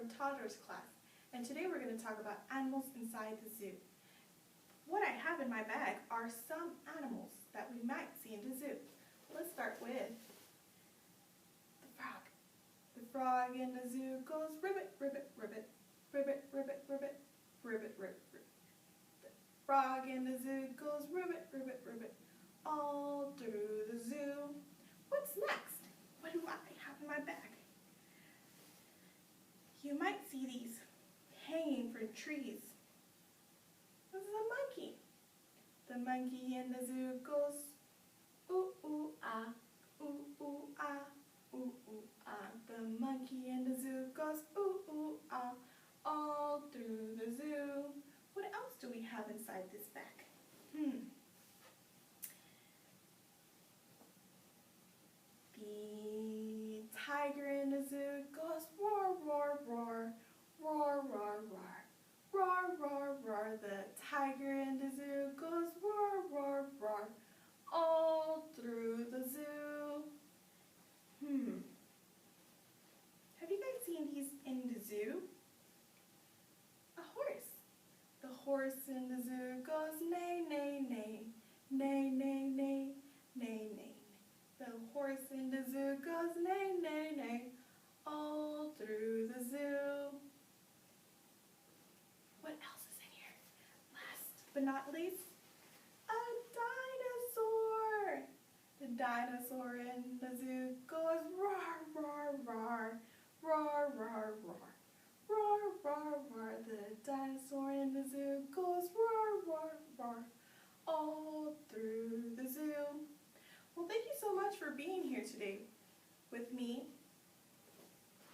from Toddler's class, and today we're going to talk about animals inside the zoo. What I have in my bag are some animals that we might see in the zoo. Let's start with the frog. The frog in the zoo goes ribbit, ribbit, ribbit, ribbit, ribbit, ribbit, ribbit, ribbit, ribbit. The frog in the zoo goes ribbit, ribbit, ribbit, all through the zoo. What's next? What do I have in my bag? You might see these hanging from trees. This is a monkey. The monkey in the zoo goes ooh, ooh, ah, ooh, ooh, ah, ooh, ooh, ah. The monkey in the zoo goes ooh, ooh, ah, all through the zoo. What else do we have inside this bag? The tiger in the zoo goes roar, roar, roar, roar, roar, roar, roar, roar, roar. The tiger in the zoo goes roar, roar, roar, all through the zoo. Have you guys seen these in the zoo? A horse. The horse in the zoo goes neigh, neigh, neigh, neigh, neigh, neigh, neigh, neigh. The horse in the zoo goes neigh, neigh, neigh, all through the zoo. What else is in here? Last but not least, a dinosaur. The dinosaur in the zoo goes roar, roar, roar, roar, roar, roar, roar, roar, roar. The dinosaur in the zoo goes roar, roar, roar, all through the zoo. Well, thank you so much for being here today with me